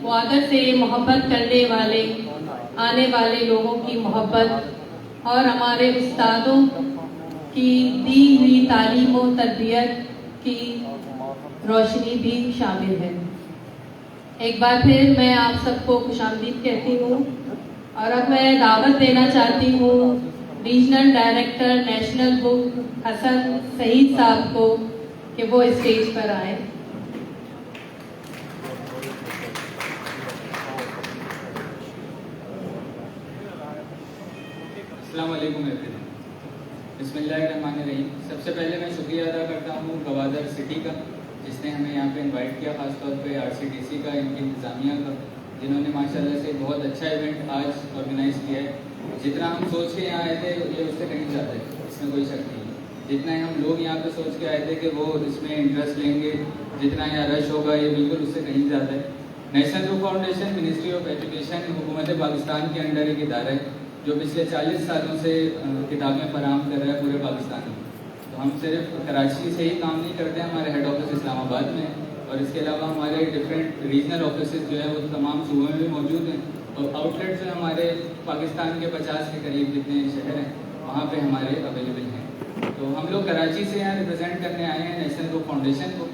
ग्वादर से मोहब्बत करने वाले आने वाले लोगों की मोहब्बत और हमारे उस्तादों की दी हुई तालीम और तरबियत की रोशनी भी शामिल है। एक बार फिर मैं आप सबको खुशामदीद कहती हूँ और अब मैं दावत देना चाहती हूँ regional director national book Hasan Saeed साहब को कि वो स्टेज पर आए। अस्सलाम वालेकुम एवरीवन। बिस्मिल्लाहिर्रहमानिर्रहीम। सबसे पहले मैं शुक्रिया अदा करता हूँ गवादर सिटी का, जिसने हमें यहाँ पे इनवाइट किया, ख़ासतौर पे आरसीटीसी का, इनकी इंतज़ामिया का, जिन्होंने माशाल्लाह से बहुत अच्छा इवेंट आज ऑर्गेनाइज़ किया है। जितना हम सोच के यहाँ आए थे ये उससे कहीं ज़्यादा है, इसमें कोई शक नहीं है। जितना हम लोग यहाँ पे सोच के आए थे कि वो इसमें इंटरेस्ट लेंगे, जितना यहाँ रश होगा, ये बिल्कुल उससे कहीं ज़्यादा है। National book foundation ministry of education हुकूमत पाकिस्तान के अंडर एक इदारा है जो पिछले 40 सालों से किताबें फराहम कर रहा है पूरे पाकिस्तान में। तो हम सिर्फ कराची से ही काम नहीं करते हैं, हमारे हेड ऑफिस इस्लामाबाद में है और इसके अलावा हमारे डिफरेंट रीजनल ऑफिस जो है वो तमाम सूबों में भी मौजूद हैं और आउटलेट्स जो हमारे पाकिस्तान के 50 के करीब जितने शहर हैं वहाँ पे हमारे अवेलेबल हैं। तो हम लोग कराची से यहाँ रिप्रेजेंट करने आए हैं नेशनल बुक फाउंडेशन को।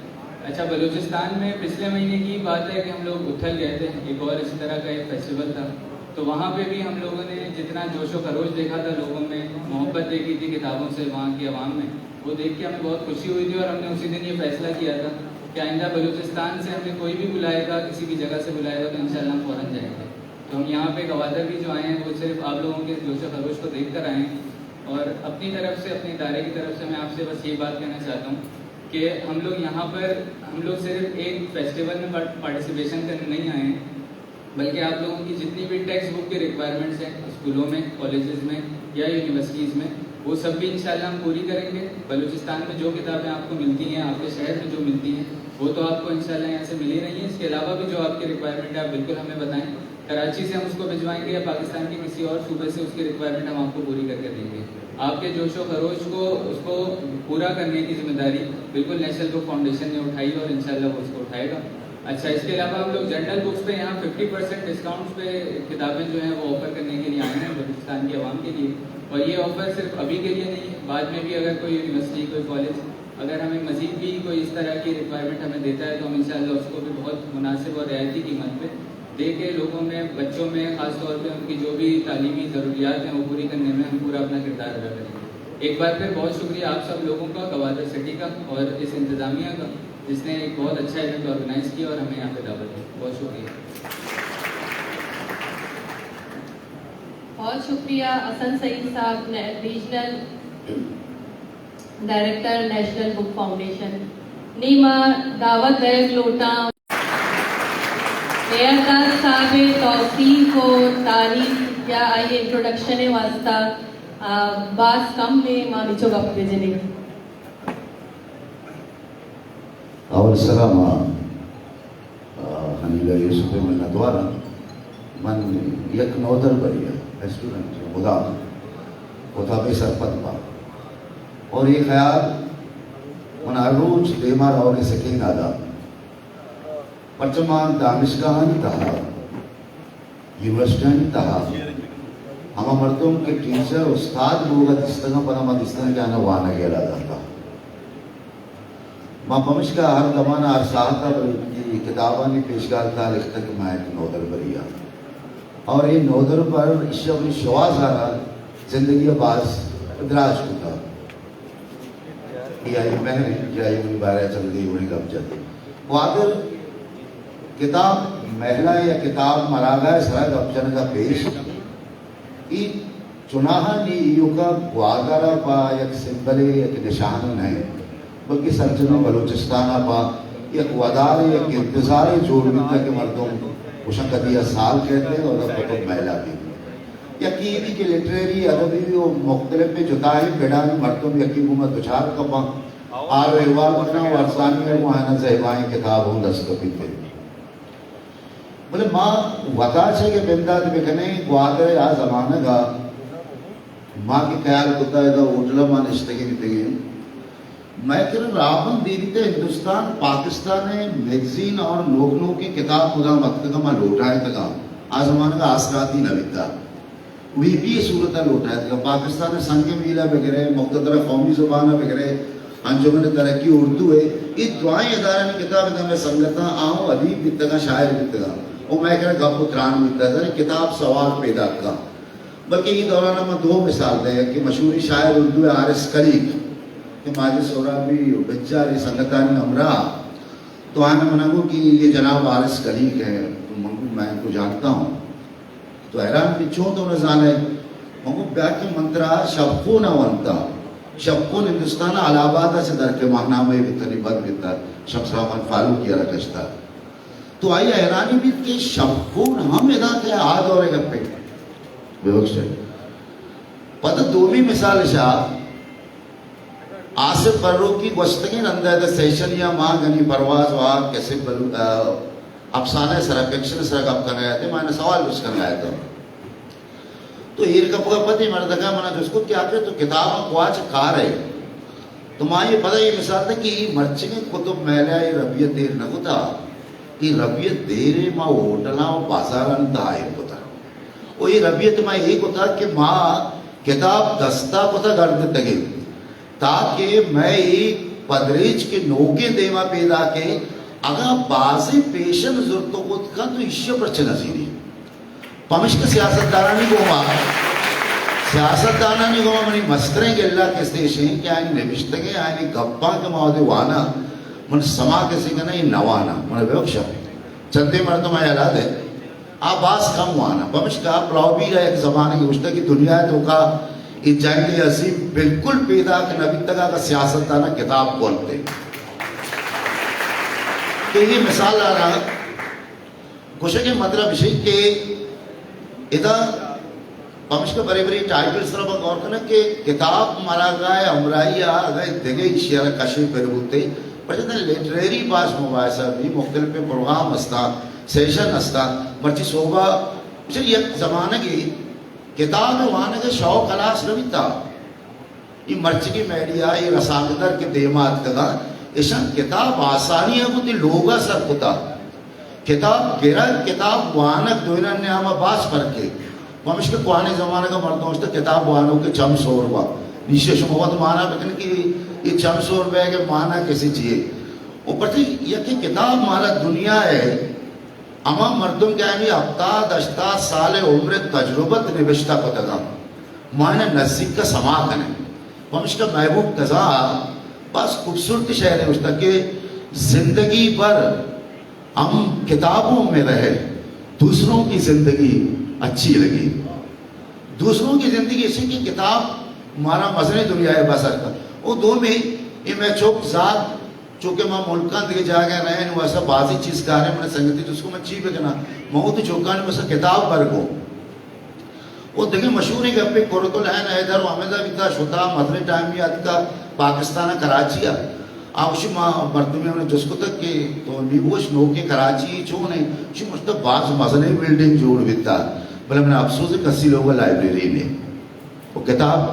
अच्छा, बलूचिस्तान में पिछले महीने की बात है कि हम लोग उथल गए थे, एक और इस तरह का एक फेस्टिवल था, तो वहाँ पे भी हम लोगों ने जितना जोश व खरोश देखा था, लोगों में मोहब्बत देखी थी किताबों से वहाँ की आवाम में, वो देख के हमें बहुत खुशी हुई थी और हमने उसी दिन ये फैसला किया था कि आइंदा बलूचिस्तान से हमें कोई भी बुलाएगा, किसी भी जगह से बुलाएगा तो इंशाल्लाह हम फ़ौरन जाएंगे। तो हम यहाँ पे गवादर भी जो आए हैं वो सिर्फ आप लोगों के जोश व खरोश को देख कर आए हैं और अपनी तरफ से, अपने इदारे की तरफ से मैं आपसे बस ये बात कहना चाहता हूँ कि हम लोग यहाँ पर सिर्फ एक फेस्टिवल में पार्टिसिपेशन करने नहीं आए हैं, बल्कि आप लोगों की जितनी भी टेक्स्ट बुक की रिक्वायरमेंट्स हैं स्कूलों में, कॉलेजेस में या यूनिवर्सिटीज़ में, वो सब भी इंशाल्लाह हम पूरी करेंगे। बलूचिस्तान में जो किताबें आपको मिलती हैं, आपके शहर में जो मिलती हैं, वो तो आपको इंशाल्लाह यहाँ से मिल ही रही है। इसके अलावा भी जो आपकी रिक्वायरमेंट है आप बिल्कुल हमें बताएं, कराची से हम उसको भिजवाएंगे या पाकिस्तान के किसी और सूबे से उसकी रिक्वायरमेंट हम आपको पूरी करके देंगे। आपके जोश व खरोश को उसको पूरा करने की जिम्मेदारी बिल्कुल नेशनल बुक फाउंडेशन ने उठाई और इंशाल्लाह वो उसको उठाएगा। अच्छा, इसके अलावा हम लोग जनरल बुक्स पे यहाँ 50% डिस्काउंट पे किताबें जो हैं वो ऑफर करने के लिए आए हैं बलूचिस्तान की आवाम के लिए। और ये ऑफर सिर्फ अभी के लिए नहीं है, बाद में भी अगर कोई यूनिवर्सिटी, कोई कॉलेज अगर हमें मज़ीद भी कोई इस तरह की रिक्वायरमेंट हमें देता है तो हम इंशाल्लाह उसको भी बहुत मुनासिब और रियायती कीमत पे दे के लोगों में, बच्चों में ख़ास तौर पे उनकी जो भी तालीमी ज़रूरियात हैं वो पूरी करने में हम पूरा अपना किरदार अदा करेंगे। एक बार फिर बहुत शुक्रिया आप सब लोगों का, गवादर सिटी का और इस इंतज़ामिया का, जिसने एक बहुत अच्छा इवेंट ऑर्गेनाइज़ किया और हमें यहाँ पे दावत दी। बहुत शुक्रिया। बहुत शुक्रिया हसन सईद साहब, regional director national book foundation. नीमा दावत गैर लोटा एयरदार साहब तौसीफ और तारीफ या आइए इंट्रोडक्शन वास्ता बास कम में मानिचो गप भेजने أول سلامة خليل يوسف من أدوارا من يكنودر بريا اسٹوڈنٹ خدا وتابع سرپتبا اور یہ خیال من عروج دیمار اور سکین آدھا پرچمان دانشگاہانی تہا یونیورسٹیانی تہا ہما مردم کے ٹیچر استاد لوگا دستگاں پر ہما دستگاں جانا وانا گیلا داتا ماں پمشکا ہر زمانہ ہر ساہتا کی کتابانی پیشگار تھا لکھتا کہ میں نودر بریا اور یہ نودر پر اپنی شواز آرہا زندگی باز ادراج کو تھا یہ آئی مہریں جو آئی منی بارہ چل گئی انہیں گم جاتی وہ آگر کتاب محلہ یا کتاب مراغہ سرہ گم جانے کا پیش ای چناہا نی ایو کا گوادارہ پا یک سمبلے یک نشانہ نہیں بلکہ سرچنوں بلوچستانہ پا یک ودار یک انتظار جوڑ ملتا کہ مردم اشن قدیہ سال کہتے ہیں اور کتب محلہ بھی یقینی کہ لٹریری ادبی و مختلف میں جتائی بیڑانی مردم یقین حکومت دچار کپا آر احوال بکنا و ارسانی میں وہاں زہبائیں کتاب ہوں دستکپی تھے بلے ماں وطا چھے کہ بندہ بکنے گوادر آ زمانہ گا ماں کی خیال کتا ہے دا اوجلہ ماں نشتگی بھی تگی میں کہ راون دیدتے ہندوستان پاکستان میگزین اور نوگنو کی کتاب خدا مکتگا لوٹائے تگا آج زمانہ کا آسراتی نویتا وی بھی صورتہ لوٹائے تگا پاکستان سنگ میلہ وغیرہ مقتدر قومی زبانہ وغیرہ انجمن ترقی اردو ہے یہ دعائیں ادارہ میں کتاب ادھا میں سنگتا آؤں ادیب بیتگا شاعر بیتگا وہ میں کہہ رہا گپ تران بیتا ہے کتاب سوال پیدا کا بلکہ یہ دورانہ میں دو مثال دے کہ مشہوری شاعر اردو ہے حارث کلیک کہ ماجد سورابی بچاری سنگتانی امراء تو آنے منگو کہ یہ جناب حارث کلیک ہے تو منگو میں ان کو جانتا ہوں تو حیران بھی چون تو نظان ہے منگو بیا کی منترہ شبخون ونتا شبخون ہندوستان علابادہ سے در کے ماہنامہ بیتنی بد بیتا شمس رحمان فاروق کیا رکشتا تو آئی حیرانی بھی کہ شبخون ہم ادا کے آج اور گپے بے وقت ہے پتہ دومی مثال شاہ آصف فروغی گوشتگین اندر دا سیشن یا ماں گنی پرواز وہاں کیسے افسانہ سرپیکشن سرکب کرنے آئے تھے میں نے سوال اس کرنے آئے تھا تو ایر کا پکا پتی میں نے دکھا میں نے جس کو کیا کہ تو کتاب کو آج کھا رہے تو ماں یہ پتہ یہ مثال تھا کہ مرچنگ کتب میلہ یہ ربیت دیر نہ ہوتا یہ ربیت دیر ماں ہوٹلہ و بازاران دائر ہوتا وہ یہ ربیت ماں ایک ہوتا کہ ماں کتاب دستا ہوتا گرد تگے تاکہ میں ایک پدریج کے نوکے دیما پیدا کے اگر بازی پیشن ضرورتوں کو دکھا تو اشیاء پر چنزیری پمشک سیاست دارانی گوما منی مستریں گے اللہ کے استیشیں کہ آئین نبشتگے آئین گپاں کے مواد وانا من سما کسی کہنا یہ نوانا من بیوکشا چندے مردم آئی علاد ہے آباس کم وانا پمشکا پلاؤ بھی رہا ایک زمانے کی اشتہ کی دنیا ہے تو کا یہ جنگ عظیم بالکل پیدا کہ نبی تگا کا سیاست دانا کتاب کھولتے کہ یہ مثال آ رہا کچھ کے مطلب اسی کہ ادھا پمشکا بڑے بڑی ٹائٹل سر پر غور کرنا کہ کتاب مارا گائے امرائی آگئے دگے اشیاء کشی پر ہوتے پر جدہ لیٹریری باس مباحثہ بھی مختلف پروگرام ہستا سیشن ہستا مرچی صوبہ یہ زمانہ کی کتاب وہاں کے شوق کلاس نویتا یہ مرچگی میڈیا یہ رسانگدر کے دیمات کدا ایشان کتاب آسانی ہے کتی لوگا سر کتا کتاب گرہ کتاب وانک دوئنہ نے ہمیں باس پر کے وہاں کے قوانے زمانے کا مردوں ہوتا کتاب وانوں کے چم سور با نیشے شموت مانا بکن کہ یہ چم سور بے کہ مانا کسی چیئے اوپر تھی یہ کہ کتاب مارا دنیا ہے اما مردم کیا ہے ہفتہ دشتہ سال عمر تجربت نوشتہ کو تگا معنی نزدیک کا سما کنے ہمش کا محبوب قضا بس خوبصورت شہر ہے اشتہ کہ زندگی پر ہم کتابوں میں رہے دوسروں کی زندگی اچھی لگی دوسروں کی زندگی اسی کی کتاب ہمارا مزنی دنیا ہے بسر کا وہ دو میں یہ میں چوک ذات چونکہ میں ملکان دیکھ جا گیا رہے ہیں ویسا بازی چیز کہا رہے ہیں میں نے سنگتی جس کو میں چی پہ کہنا محوت چوکانی ویسا کتاب پر کو وہ دیکھیں مشہور ہے کہ اپنے کورتو لہن ایدھر و حمیدہ بیتا شتا مدر ٹائم بھی آتی کا پاکستان کراچی ہے آوشی ماں مردمی ہم نے جس کو تک کہ تو نیبوش نوکے کراچی چون ہے شی مجھتا بعض مزنے بلڈنگ جوڑ بیتا بلے میں نے افسوس ہے کسی لوگا لائبریری میں وہ کتاب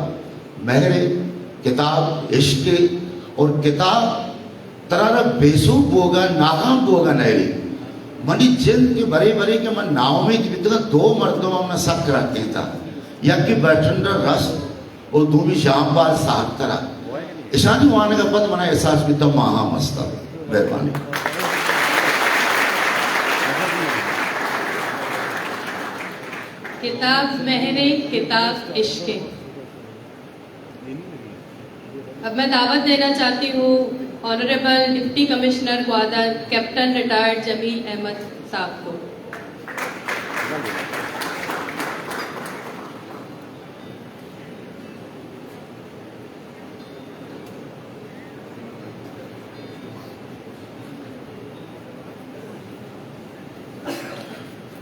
مہر کتاب عشق اور کتاب ترارا بیسوک بوگا ناکام بوگا نیلی منی جلد کے بڑے بڑے کہ من ناؤمی کی بیتگا دو مردوں میں سکھ رکھتے تھا یک کی برٹنڈر رس اور دومی شام بار ساتھ کرا اشانی وانے کا پت منا احساس بیتا ماہا مستا بیرمانی کتاب مہر کتاب عشق اب میں دعوت دینا چاہتی ہوں honourable deputy commissioner Gwadar captain retired Jameel Ahmed صاحب کو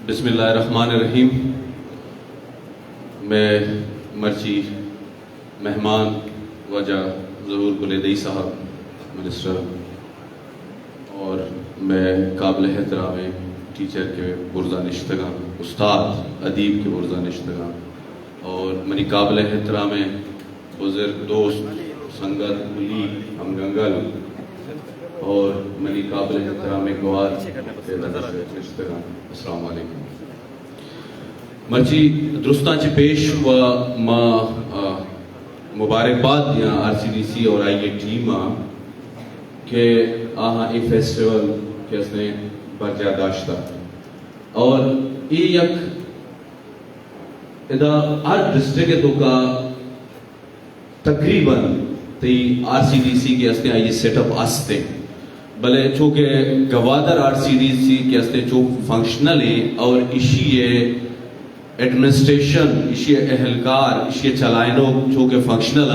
بسم اللہ الرحمن الرحیم. میں مرچی مہمان وجہ ظہور کلیدی صاحب منسٹر اور میں قابل احترام ٹیچر کے برزہ نشتگاں استاد ادیب کے برزہ نشتگاں اور منی قابل احترام بزرگ دوست संगत कुली हम गंगल और मनी काबिल एहतराम गवार अस्सलाम वालेकुम मर्ची दुरुस्तांचे पेश व मा मुबारकबाद दियां RCDC और आई टीम के आहा ए फेस्टिवल के उसने बरजादाश्ता और ये यक इदा हर डिस्ट्रिक्ट तो का तकरीबन ती RCDC के असते आई सेटअप आस्ते भले चूँकि गवादर RCDC के असते चो फंक्शनल है और इसी ये एडमिनिस्ट्रेशन इसी एहलकार इसी चलाइनो चूँकि फंक्शनल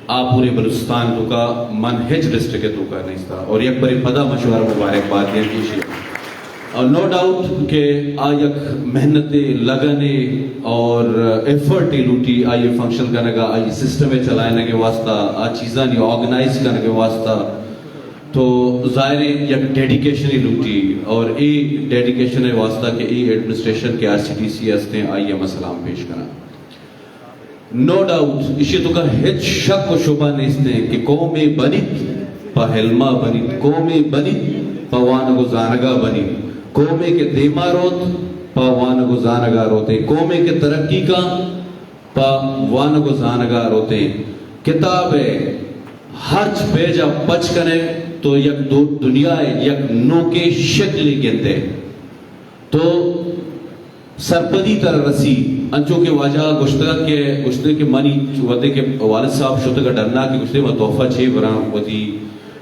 आप पूरे बलूचिस्तान तो का मनहज डिस्ट्रिक्ट तो का नहीं था और एक बड़ी पदा मशहूर मुबारकबाद दिया की और नो डाउट के आयक मेहनत लगने और एफर्ट लूटी आइए फंक्शन करने का आइए सिस्टम चलाने के वास्ता आ चीज़ा नहीं ऑर्गेनाइज करने के वास्ता तो ज़ाहिर एक डेडिकेशन ही लूटी और ये डेडिकेशन है वास्ता के ये एडमिनिस्ट्रेशन के RCDC हस्ते आइए मसलाम पेश करना नो डाउट इसी तो का हिच शक व शुबा नहीं कि कौमे बनित पहलमा बनित कौमे बनित पवान को जानगा बनित कौमे के देमारोत पवान को जानगा रोते कौमे के तरक्की का पवान को जानगा रोते किताब है हर्च पेजा पच करे तो यक दुनिया यक नो के शक्ल गिनते तो सरपदी तर रसी अंचो के वाजा गुश्ते के मनी वदे के वालिद साहब शुद्ध का डरना कि गुश्ते में तोहफा छे बरा वदी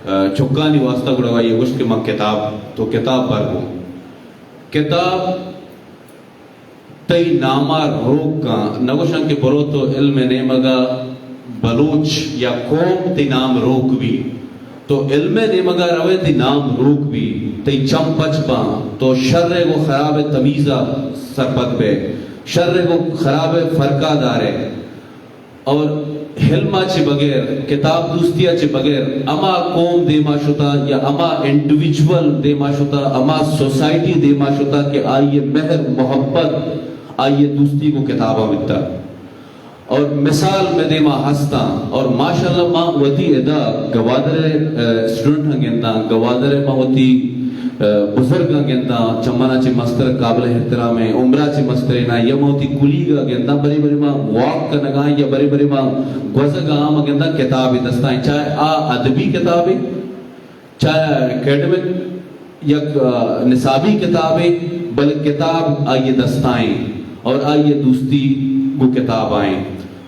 चुक्का नहीं वास्ता गुड़वा ये गुश्त के मां किताब तो किताब पर हूँ किताब तई नामा रोग का नगोशं के बरो तो इल्म ने मगा बलूच या कौम ती नाम रोग भी तो इल्म ने मगा रवे ती नाम रोग भी तई चंपच बा तो शर्रे को खराब तमीजा सरपत पे शर्रे को खराब फरका दारे और हिल्मा चे बगैर किताब दोस्तिया चे बगैर अमा कौम देमा शुता या अमा इंडिविजुअल देमा शुता अमा सोसाइटी देमा शुता के आइए महर मोहब्बत आइए दोस्ती को किताबा मिलता और मिसाल में देमा हस्ता और माशाल्लाह मां वती एदा गवादरे स्टूडेंट हंगेंदा गवादरे मां वती बुजुर्ग गेंदा चमना चे मस्तर काबिल एहतराम है उम्रा चे मस्तर ना यमोती कुली का गेंदा बड़ी बड़ी मां वॉक का नगा या बड़ी बड़ी मां गवज़गा मां गेंदा किताब दस्ता चाहे आ अदबी किताब चाहे एकेडमिक या निसाबी किताब बल किताब आइए दस्ताएं और आइए दोस्ती को किताब आए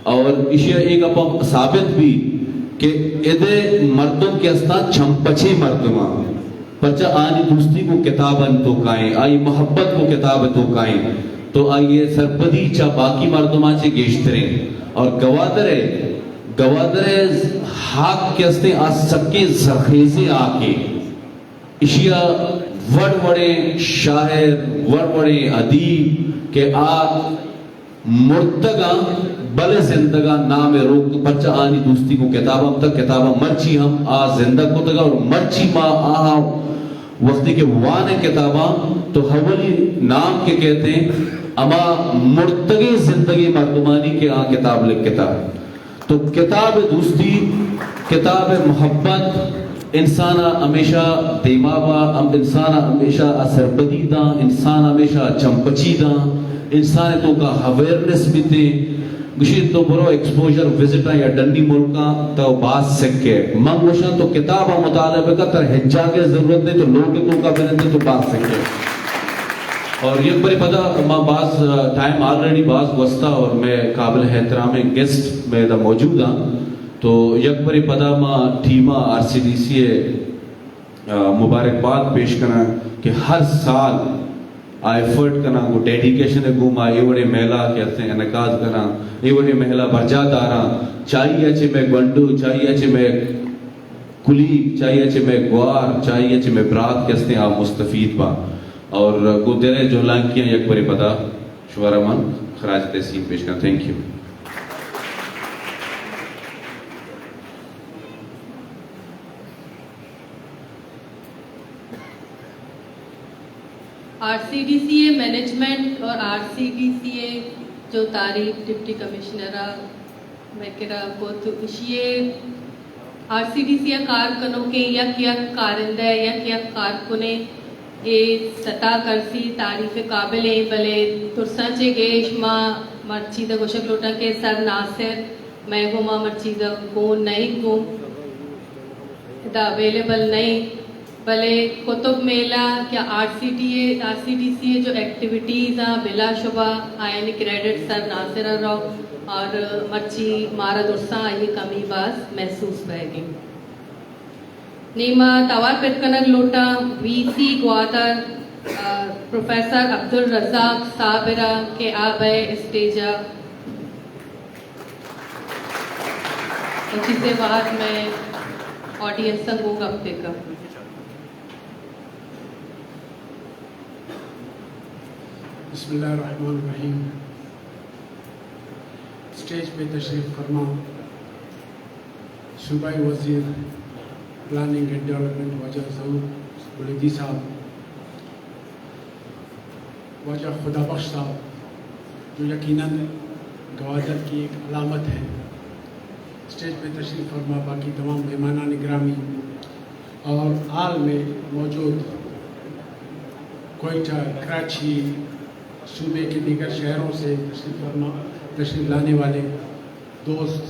और इसे एक अपन साबित भी कि इधे मर्दों के अस्ता छंपचे मर्दमा परचा आनी दोस्ती को किताबन तो काएं आई मोहब्बत को किताब तो काएं तो आइए सरपदी चा बाकी मर्दमा चे गेश्तरे और गवादरे हाक के अस्ते आज सबके जखेजे आके इशिया वड़वड़े शायर वड़वड़े अदीब के आ मुर्तगा बले जिंदगा नाम रोक बच्चा आनी दोस्ती को किताब हम तक किताब मर्ची हम आ जिंदा को तगा और मर्ची माँ आ वक्ती के वाने किताबा तो हवली नाम के कहते हैं अमा मुर्तगे जिंदगी मर्दमानी के आ किताब लिख किताब तो किताब दोस्ती किताब मोहब्बत इंसान हमेशा देमावा इंसान हमेशा असरबदी दा इंसान हमेशा चंपची दा इंसान तो का अवेयरनेस भी थे गुशी तो बरो एक्सपोजर विजिटा या डंडी मुल्का तो बात सके मंगोशा तो किताब मुताले का तर हिज्जा के जरूरत है तो लोग तो का बिनते तो बात सके और ये बड़ी पता मां बास टाइम ऑलरेडी बास वस्ता और मैं काबिल एहतराम गेस्ट में दा मौजूद हां तो एक बड़ी पता मां टीमा RCDC मुबारकबाद पेश करना कि हर साल एफर्ट करना वो डेडिकेशन है गुमा ये बड़े महिला कहते हैं इनकाद करना ये बड़े महिला बरजादारा चाहिए चे मैं गंडू चाहिए चे मैं कुली चाहिए चे मैं ग्वार चाहिए चे मैं ब्रात कहते हैं आप मुस्तफीद बा और गुदरे जो लांकियां एक बड़ी पता शुवरमन खराज तहसीन पेश करना थैंक यू RCDCA मैनेजमेंट और RCDCA जो तारीफ डिप्टी कमिश्नर मैं करा को तो इशिए RCTC कारकुनों के यक कारिंदा यक कारकुने ये सता करसी तारीफ काबिल बले तुरसंचे गेश माँ मर्चीदा गोशक लोटा के सर नासिर मैं गुमा मर्चीदा को नहीं को दा अवेलेबल नहीं भले कुतुब मेला क्या RCTC जो एक्टिविटीज़ हैं बिलाशुबा आयन क्रेडिट सर नासिर रो और मर्ची मारा दुर्सा ये कमी बास महसूस रहेगी नीमा तवार पेटकनक लोटा VC ग्वादर प्रोफेसर अब्दुल रज़ाक साबिरा के आबे स्टेजा इसी से बाद में ऑडियंस संगो गप्पे का बिस्मिल्लाहिर्रहमानिर्रहीम। स्टेज पे तशरीफ़ फरमा सूबाई वज़ीर प्लानिंग एंड डेवलपमेंट वाजा ज़हूर बुलंदी साहब, वाजा खुदा बख्श साहब जो यकीनन गवादर की एक अलामत है। स्टेज पे तशरीफ़ फरमा बाकी तमाम मेहमानान ग्रामी और आल में मौजूद कोयटा, कराची, सूबे के दीगर शहरों से तशरीफ़ लाने वाले दोस्त,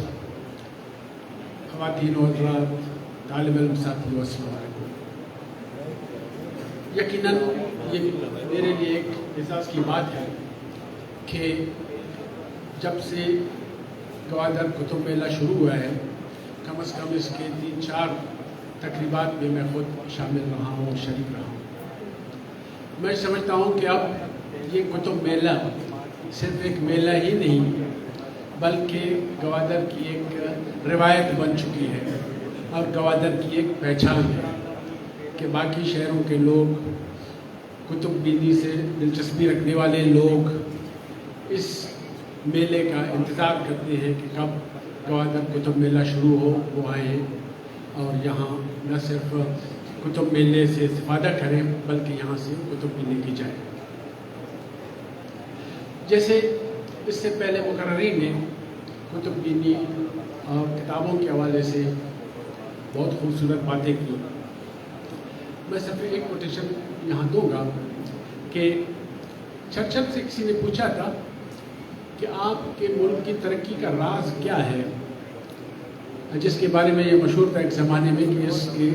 ख़वातीन और हज़रात, तालिब इल्म साथियों, अस्सलाम वालेकुम। यकीनन ये मेरे लिए एक एहसास की बात है कि जब से गवादर कुतुब मेला शुरू हुआ है, कम से कम इसके 3-4 तकरीबात में मैं खुद शामिल रहा हूँ, शरीक रहा हूँ। मैं समझता हूँ कि अब ये कुतुब मेला सिर्फ एक मेला ही नहीं बल्कि गवादर की एक रिवायत बन चुकी है और गवादर की एक पहचान है कि बाकी शहरों के लोग, कुतुब बीनी से दिलचस्पी रखने वाले लोग इस मेले का इंतज़ार करते हैं कि कब गवादर कुतुब मेला शुरू हो, वो आए और यहाँ न सिर्फ कुतुब मेले से इस्तिफ़ादा करें बल्कि यहाँ से कुतुब बीनी की जाए। जैसे इससे पहले मुकर्ररीन ने कुतुब बीनी और किताबों के हवाले से बहुत खूबसूरत बातें की। मैं सिर्फ एक कोटेशन यहाँ दूंगा कि चर्चल से किसी ने पूछा था कि आपके मुल्क की तरक्की का राज क्या है, जिसके बारे में ये मशहूर था एक ज़माने में कि इसके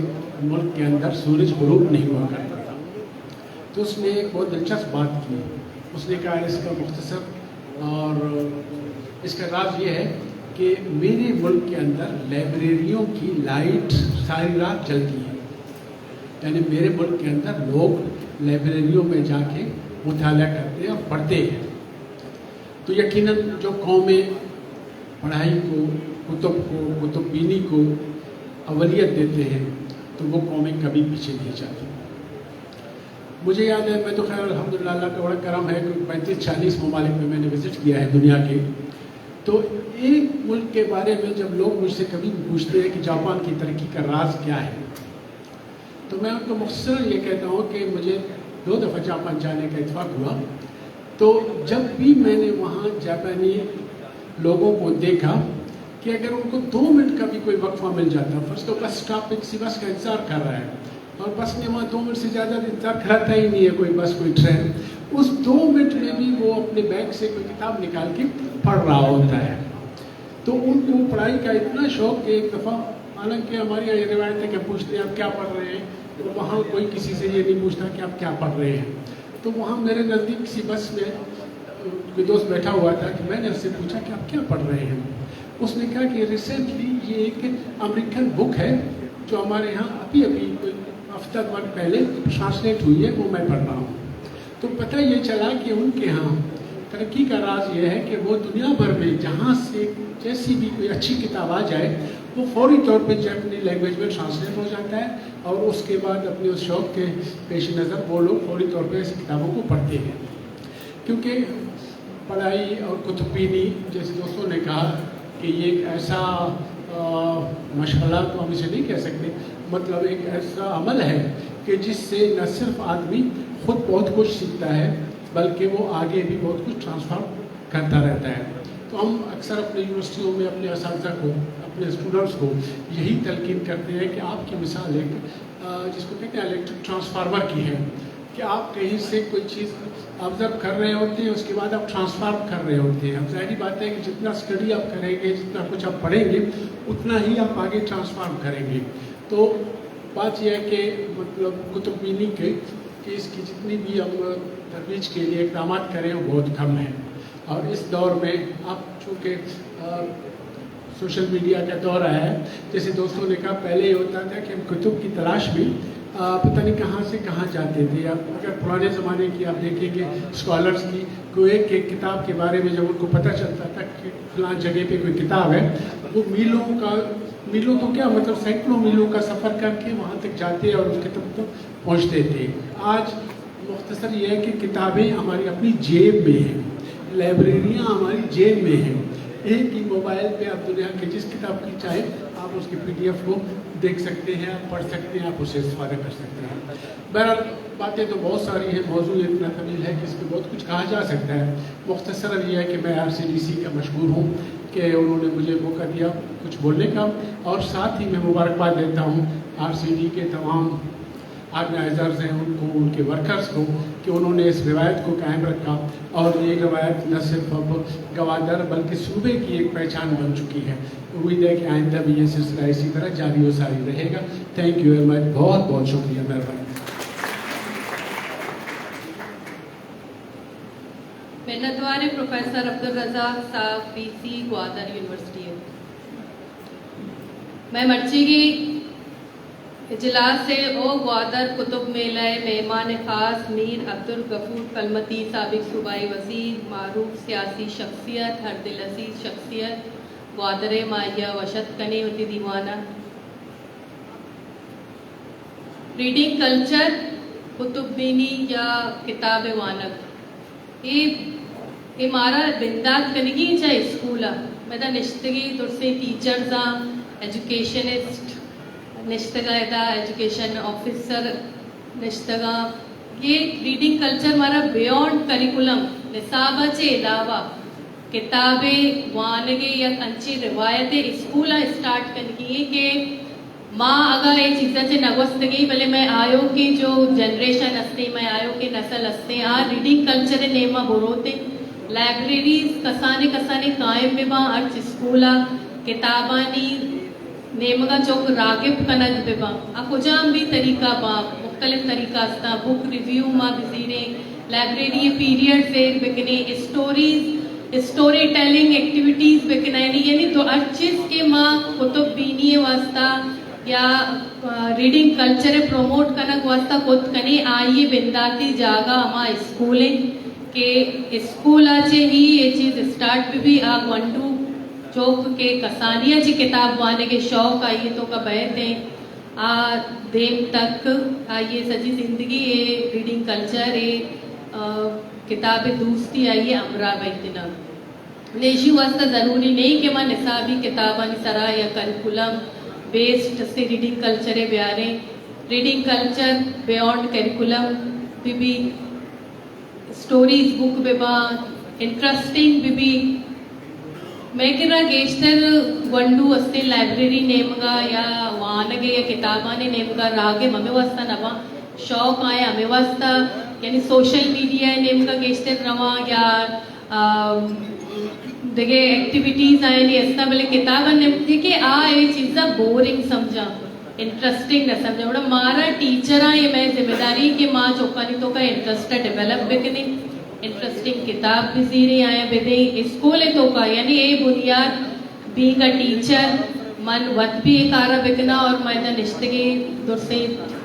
मुल्क के अंदर सूरज गुरूब नहीं हुआ करता था। तो उसने एक बहुत दिलचस्प बात की। उसने कहा इसका मुख्तसर और इसका राज ये है कि मेरे मुल्क के अंदर लाइब्रेरियों की लाइट सारी रात जलती है, यानी मेरे मुल्क के अंदर लोग लाइब्रेरियों में जाके मुताला करते हैं और पढ़ते हैं। तो यकीनन जो कौमें पढ़ाई को, कुतुब बीनी को अवलियत देते हैं तो वो कौमें कभी पीछे नहीं जाती। मुझे याद है, मैं तो खैर अल्हम्दुलिल्लाह अल्लाह का बड़ा करम है कि 35-40 ममालिक में मैंने विज़िट किया है दुनिया के। तो एक मुल्क के बारे में जब लोग मुझसे कभी पूछते हैं कि जापान की तरक्की का राज क्या है, तो मैं उनको मुख्तसर ये कहता हूँ कि मुझे 2 दफ़ा जापान जाने का इत्फाक हुआ। तो जब भी मैंने वहाँ जापानी लोगों को देखा कि अगर उनको 2 मिनट का भी कोई वक्फा मिल जाता, फर्स्ट तो बस स्टॉप पे किसी बस का इंतज़ार कर रहा है और बस ने वहाँ 2 मिनट से ज़्यादा इंतज़ार कराता ही नहीं है कोई बस कोई ट्रेन, उस 2 मिनट में भी वो अपने बैग से कोई किताब निकाल के पढ़ रहा होता है। तो उनको पढ़ाई का इतना शौक कि एक दफ़ा, हालांकि हमारी ये रिवायत है कि पूछते हैं आप क्या पढ़ रहे हैं, तो वहाँ कोई किसी से ये नहीं पूछता कि आप क्या पढ़ रहे हैं। तो वहाँ मेरे नज़दीक किसी बस में कोई दोस्त बैठा हुआ था कि मैंने उससे पूछा कि आप क्या पढ़ रहे हैं। उसने कहा कि रिसेंटली ये एक अमेरिकन बुक है जो हमारे यहाँ अभी कोई हफ्ता भर पहले ट्रांसलेट हुई है, वो मैं पढ़ रहा हूँ। तो पता ये चला कि उनके यहाँ तरक्की का राज ये है कि वो दुनिया भर में जहाँ से जैसी भी कोई अच्छी किताब आ जाए वो फौरी तौर पे जापानी लैंग्वेज में ट्रांसलेट हो जाता है और उसके बाद अपने उस शौक़ के पेश नज़र वो लोग फौरी तौर पे ऐसी किताबों को पढ़ते हैं। क्योंकि पढ़ाई और कुतुबीनी, जैसे दोस्तों ने कहा कि ये एक ऐसा मशगला तो हम इसे नहीं कह सकते, मतलब एक ऐसा अमल है कि जिससे न सिर्फ आदमी खुद बहुत कुछ सीखता है बल्कि वो आगे भी बहुत कुछ ट्रांसफॉर्म करता रहता है। तो हम अक्सर अपने यूनिवर्सिटियों में अपने असातिज़ा को, अपने स्टूडेंट्स को यही तलकीन करते हैं कि आपकी मिसाल एक जिसको कहते हैं इलेक्ट्रिक ट्रांसफार्मर की है कि आप कहीं से कोई चीज़ ऑब्जर्व कर रहे होते हैं, उसके बाद आप ट्रांसफार्म कर रहे होते हैं। अब ज़ाहिर बात है कि जितना स्टडी आप करेंगे, जितना कुछ आप पढ़ेंगे, उतना ही आप आगे ट्रांसफार्म करेंगे। तो बात यह है कि मतलब कुतुबीनी के कि इसकी जितनी भी हम तजवीज़ के लिए इक़दाम करें वो बहुत कम है। और इस दौर में आप चूँकि सोशल मीडिया का दौर आया है, जैसे दोस्तों ने कहा पहले ये होता था कि हम कुतुब की तलाश में पता नहीं कहाँ से कहाँ जाते थे। अब अगर पुराने ज़माने की आप देखिए कि स्कॉलर्स की कोई एक किताब के बारे में जब उनको पता चलता था कि फलां जगह पे कोई किताब है, वो मीलों तो क्या मतलब सैकड़ों मीलों का सफ़र करके वहाँ तक जाते और उस किताब तक पहुँचते थे। आज मुख्तसर ये है कि किताबें हमारी अपनी जेब में हैं, लाइब्रेरियाँ हमारी जेब में हैं। एक ही मोबाइल पे आप दुनिया की जिस किताब की चाहे आप उसकी PDF को देख सकते हैं, आप पढ़ सकते हैं, आप उसे इस्तेमाल कर सकते हैं। बहरहाल बातें तो बहुत सारी हैं, मौजू इतना तवील है कि इस पर बहुत कुछ कहा जा सकता है। मुख्तसरन ये है कि मैं RCDC का मशहूर हूँ कि उन्होंने मुझे मौका दिया कुछ बोलने का, और साथ ही मैं मुबारकबाद देता हूँ RCD के तमाम ऑर्गेनाइजर्स हैं उनको, उनके वर्कर्स को कि उन्होंने इस रिवायत को कायम रखा। और ये रिवायत न सिर्फ अब गवादर बल्कि सूबे की एक पहचान बन चुकी है। उम्मीद है कि आइंदा भी ये सिलसिला इसी तरह जारी व सारी रहेगा। थैंक यू वेरी मच, बहुत बहुत शुक्रिया, मेहरबानी। मिन्नतवार प्रोफेसर अब्दुल रज़ाक साहब PC ग्वादर यूनिवर्सिटी है। मैं मर्ची की इजलास से ओ ग्वादर कुतुब मेलाए मेहमान ख़ास मीर अब्दुल गफूर कलमती साबिक सूबाई वज़ीर मारूफ सियासी शख्सियत हर दिल अज़ीज़ शख्सियत ग्वादर माहिया वशत कने होती दीवाना। रीडिंग कल्चर कुतुबीनी या किताब वानक ये मारा बिंदात कनगी चाहे स्कूल मैं निश्तगी तुरसे टीचर्स एजुकेशनिस्ट निश्तगा एजुकेशन ऑफिसर निश्तगा ये रीडिंग कल्चर हमारा बियॉन्ड करिकुलम निसाब के अलावा किताबें वानगे या कंची रिवायतें स्कूल स्टार्ट करनी कि माँ अगर ये चीज़ें से नगवस्तगी भले मैं आयो कि जो जनरेशन अस्ते मैं आयो कि नस्ल अस्ते रीडिंग कल्चर नेमा बुरोते लाइब्रेरीज कसाने कसाने कायम में बा अर्च स्कूला किताबानी नेमगा चौक रागिब कनद पे बा कुजाम भी तरीका बा मुख्तलिफ तरीका अस्ता बुक रिव्यू माँ बिजीरे लाइब्रेरी पीरियड फेयर बिकने स्टोरी टेलिंग एक्टिविटीज़ बिकना यानी तो हर चीज़ के माँ कुतुब बीनी वास्ता या रीडिंग कल्चर प्रमोट करना वास्ता खुद कने आइए बिंदाती जागा हमारा स्कूलें के स्कूल आचे ही ये चीज़ स्टार्ट भी आ वंडू चौक के कसानिया जी किताब वाने के शौक आइए तो का बहते आ देम तक आइए सजी जिंदगी ये रीडिंग कल्चर ये किताबें दोस्ती आइए अमरा बैतना लेशी वास्ता ज़रूरी नहीं कि मैं निसाबी किताबां सरा या करिकुलम बेस्ड से रीडिंग कल्चर ब्यारे रीडिंग कल्चर बियॉन्ड करिकुलम भी स्टोरीज बुक बेबा इंटरेस्टिंग भी मैं कह गेस्टर वंडू अस्ते लाइब्रेरी नेमगा या वानगे या किताबाने नेमगा रागे हमें वास्ता नवा शौक आए हमें वास्ता यानी सोशल मीडिया नेमगा गेस्टर रवा या देखे एक्टिविटीज आए नहीं ऐसा भले किताब ने कि ये चीज़ा बोरिंग समझा इंटरेस्टिंग न समझा बड़ा मारा टीचर ये मैं जिम्मेदारी कि माँ चौकानी तो का इंटरेस्ट डेवलप बिकने इंटरेस्टिंग किताब भी जीरे आया बेदे स्कूल तो का यानी ये बुनियाद बी का टीचर मन वत भी एक आरा बिकना और मैं निश्तगे दुरसे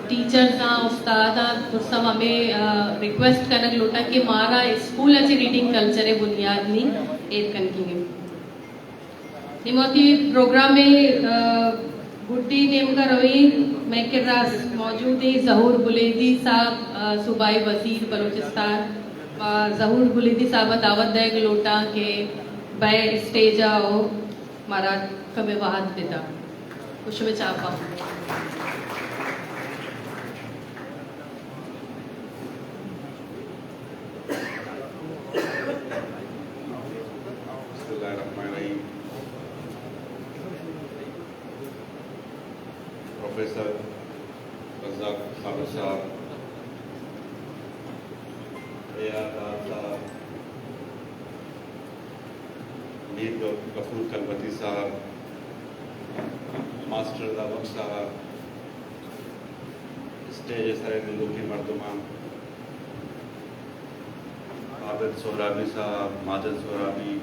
टीचर्स उस्ताद दुरसा हमें रिक्वेस्ट करने लोटा कि मारा स्कूल अच्छे रीडिंग कल्चर है बुनियाद नहीं एक कनकी निमोती प्रोग्राम में गुड्डी नेम का रवि मैं के रास मौजूद है ज़हूर बुलेदी साहब सूबाई वजीर बलूचिस्तान ज़हूर बुलेदी साहब दावत देग लोटा के बै स्टेज आओ मारा कमे वाहत पिता कुछ में चापा प्रोफेसर रज़ाक साबिर साहब, AR साहब, मीर गफूर कलबती साहब, मास्टर दावक साहब, स्टेज सर की मरदुमा, आबिद सोहराबी साहब, माजिद सोहराबी,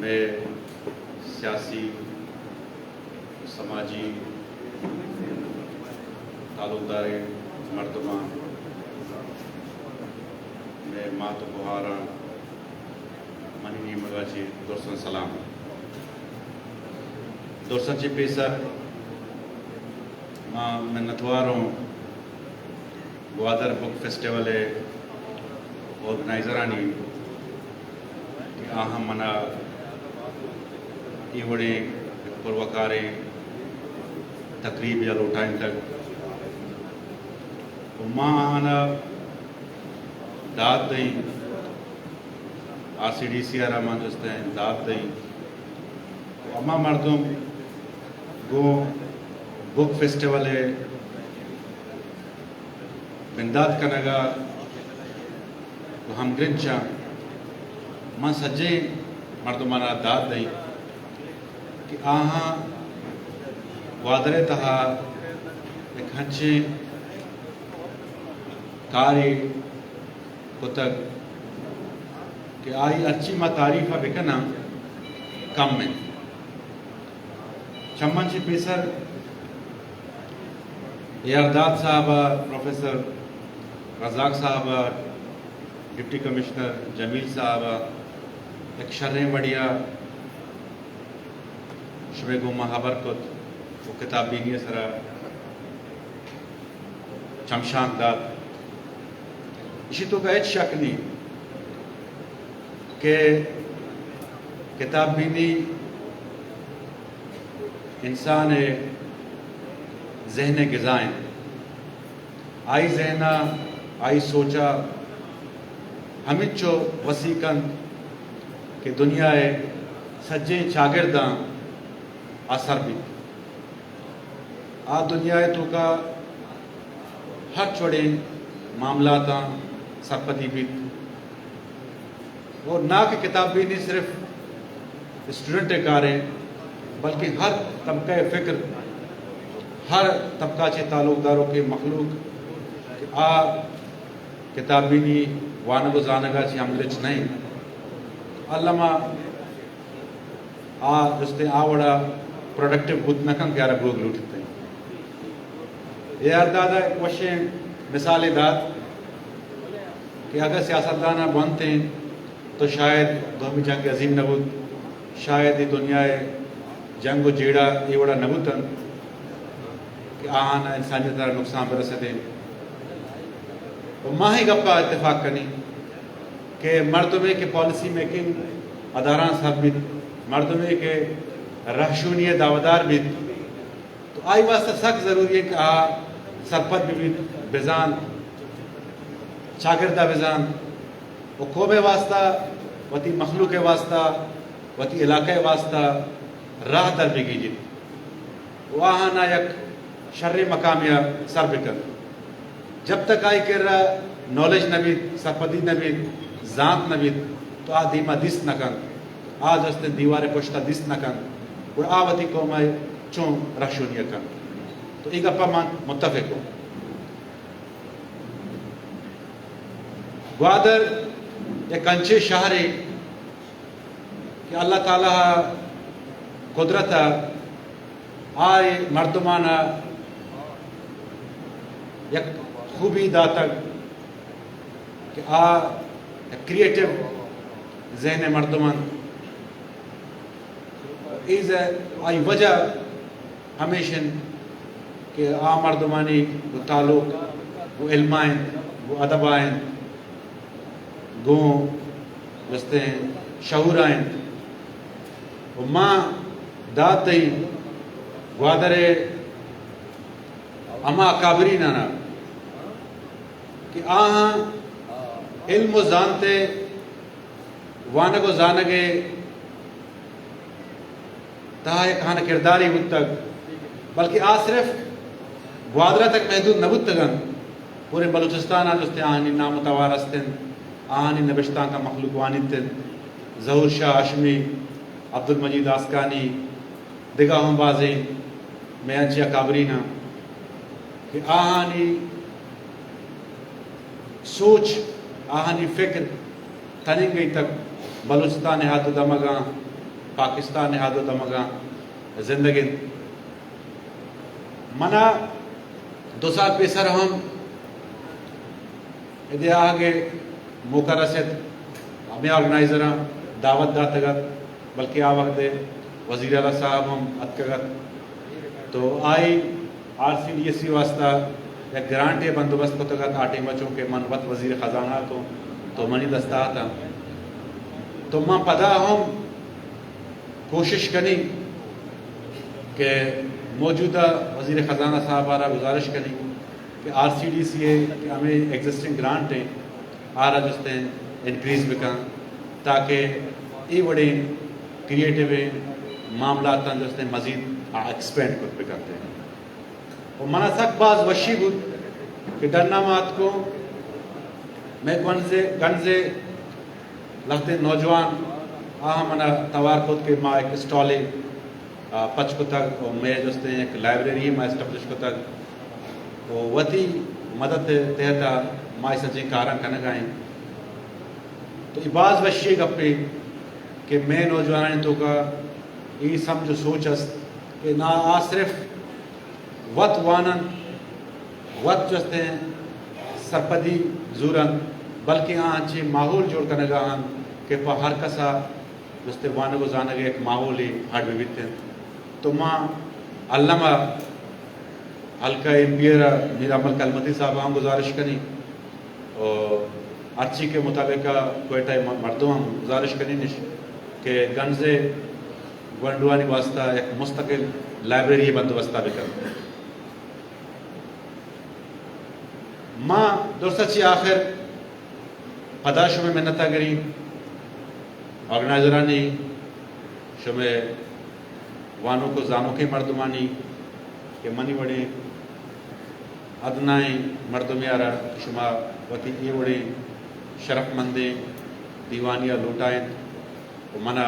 मैं सियासी समाजी ताल्लुकदार मरदमा, मैं मात बुहारा मनी मगाची दोस्तों सलाम। दोस्तों पेसर मां मिन्नतवारों ग्वादर बुक फेस्टिवल ऑर्गनाइजरानी कि अहम मना इवड़े पुरवकारे तकरीब या लोटाइन तक मां आना दाद दई RCDC मान दोस्त हैं दाद दई अम्मा मर्दों गो बुक फेस्टिवल बिंदाद कनगा हम ग्रिंचा मां सज्जे मर्दमाना दाद दई कि आहा ग्वादरे तहा एक हंचे कारी कुतक कि आई अच्छी मा तारीफा बिकना कम में चम्मन से पेसर यारदाद साहब, प्रोफेसर रज़ाक साहब, डिप्टी कमिश्नर जमील साहब एक शर्रे बढ़िया शुबे गो महाबरकत वो किताब बीनी सरा चमशान दाद इसी तो का एक शक नहीं कि किताब बीनी इंसान जहन ग़िज़ाएं आई जहना आई सोचा हमिद चो वसीकन कि दुनिया सज्जे शागिर्दा असर भी आ दुनिया तो का हर छोड़े मामला सरपति भी और ना कि किताब भी नहीं सिर्फ स्टूडेंट कारें बल्कि हर तबका फ़िक्र हर तबका के ताल्लुकदारों के मखलूक आ किताब भी नहीं वानगो जानगा ची हमलिच नहीं अल्लामा आ जस्ते आवड़ा प्रोडक्टिव बुद्ध नकम प्यारा गोग लूटते हैं यार दादा क्वेश्चन मिसाल दाद कि अगर सियासतदाना बनते हैं तो शायद दोमी जंग अजीम नबूत शायद ये दुनिया जंग जेड़ा ये बड़ा नबूतन कि आहाना इंसानियत नुकसान बरसे दे तो माही गप्पा इत्तेफाक करनी कि मर्दमे के पॉलिसी मेकिंग अदारान साहब भी मर्दमे के रहशूनिय दावेदार भी तो आई वास्ते सख्त ज़रूरी है कि सरपत भी बेजान शागिर्दा बेजान वो कोबे वास्ता वती मखलूक वास्ता वती इलाके वास्ता राह दर बिगी जी वहाँ ना एक शर्र मकामिया सर बिकन जब तक आई कर रहा नॉलेज नबीद सरपदी नबीद जात नबीद तो आ दीमा दिस नकन आज हस्ते दीवारे पुश्ता दिस नकन और आवती को मैं चों रशूनिया कन तो एक अपा मान मुत्तफिक हो ग्वादर एक कंचे शहर है कि अल्लाह ताला कुदरत आए मर्दमाना एक खूबी दातक कि क्रिएटिव जहन मर्दमान इज आई वजह हमेशा कि मर्दमानी वो ताल्लुक वो इल्माइन वो अदबाइन गो जस्ते शहूर आइन वो माँ दात दई ग्वादरे अमा काबरी नाना कि आहा इल्म जानते वानगो जानगे تہا ایک ہانا کرداری بود تک بلکہ آ صرف گوادرہ تک محدود نبود تگن پورے بلوچستان آجستے آہنی نامتوارستن آہنی نبشتان کا مخلوق وانیتن ظہور شاہ ہاشمی عبدالمجید آسکانی دگا ہم بازیں میانچی اکابرینا کہ آہانی سوچ آہانی فکر تھنیں گئی تک بلوچستان ہاتھو دمگاں پاکستان ہاتھو دمگاں زندگی منا 2 سال پیسر ہم ادھے آگے موقع رسد ہمیں آرگنائزراں دعوت داتگت بلکہ آ وقت وزیر اعلیٰ صاحب ہم اتکگت تو آئی RCDC واسطہ ایک گرانٹے بندوبست کو تگت آٹے بچوں کے منوت وزیر خزانہ تو منی دستہ تھا تو ماں پدا ہم کوشش کریں کہ موجودہ وزیر خزانہ صاحب آرہ گزارش کریں کہ RCDC کہ ہمیں ایگزسٹنگ گرانٹ ہیں آرہ جستے ہیں انکریز بکن تاکہ ای بڑے کریٹیو معاملات جستے ہیں مزید ایکسپینڈ کر بکتے ہیں اور منا سک باز وشی بود کہ ڈرنامات کو میں گنزے لگتے نوجوان منا توار خود کے ماں ایک اسٹالے پچ کو تک اور میں جستے ہیں ایک لائبریری ماں اسٹیبلش کو تک وہ وتی مدد تحتا ماں سچے کاراں کنگائیں تو باز وشی گپے کہ میں نوجوان تو کا یہ سمجھ سوچ است کہ نہ آ صرف وط وانن وط جستے ہیں سرپدی زورن بلکہ آنچے ماحول جوڑ کرنے گا کہ پا ہر کسا جستے وانگو زانگے ایک ماحولی ہڑ بیتے ہیں تو ماں علامہ حلقہ امپیرہ میر عمل کلمتی صاحب ہم گزارش کریں اور ارچی کے مطابق کوئٹہ مردوں ہم گزارش کریں کہ گنزے گونڈوانی واسطہ ایک مستقل لائبریری بندوبستہ بھی کرتے ہیں ماں درستی آخر پدا شمع منتا گری آرگنائزرانی شمع وانوں کو زانوں کے مردمانی کہ منی بڑے ادنائیں مردمی آرہ شما وتی یہ بڑے شرف مندیں دیوانیاں لوٹائیں و منا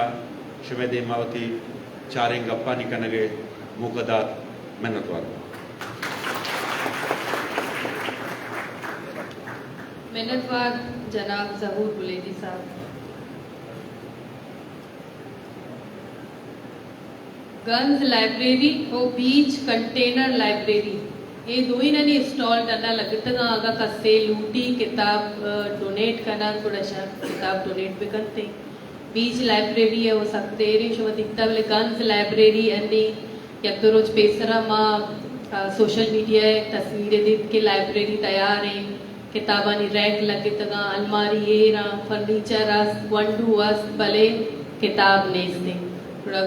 شمع دے ماوتی چاریں گپا نکنگے موقعات محنت والوں محنتوار جناب ظہور بلیدی صاحب. گنز لائبریری اور بیچ کنٹینر لائبریری یہ دو ہی نہیں اسٹال ڈالنا لگتا گا آگا کسے لوٹی کتاب ڈونیٹ کرنا تھوڑا شاہ کتاب ڈونیٹ بھی کرتے بیچ لائبریری ہے وہ سکتے رہی شو دکھتا بلے گنز لائبریری انی یک دو روز پیسرا ماں سوشل میڈیا ہے تصویریں دیکھ کے لائبریری تیار ہیں کتابانی ریک لگے تگا الماری ایرا فرنیچر اس ونڈو اس بلے کتاب نیستے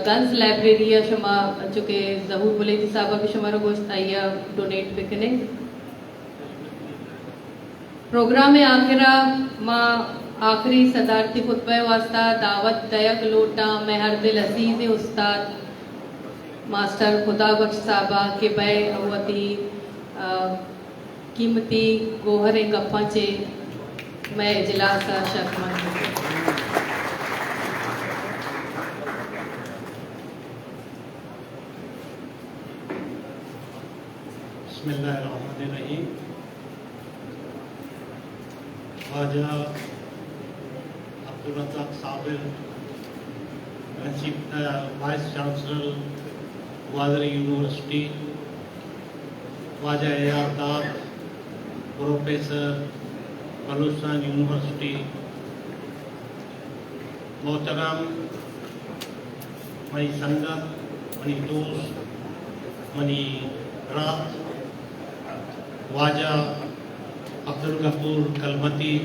گنز لائبریری ہے شما چونکہ ظہور بلیدی صاحبہ بھی شما رو گوشت آئیا ڈونیٹ بکنے پروگرام آخرہ ماں آخری صدارتی خطبہ واسطہ دعوت دیگ لوٹا مہر دل عزیز استاد ماسٹر خدا بخش صاحبہ کے بے اوتی قیمتی گوہر گپاں چے میں اجلاس شرمان بسم اللہ الرحمن الرحیم. خواجہ عبدالرزاق صابر وائس چانسلر گوادر یونیورسٹی، خواجہ اے.آر. داد پروفیسر بلوچستان یونیورسٹی، محترم منی سنگت، منی دوست، منی رات، خواجہ عبدالغفور کلمتی،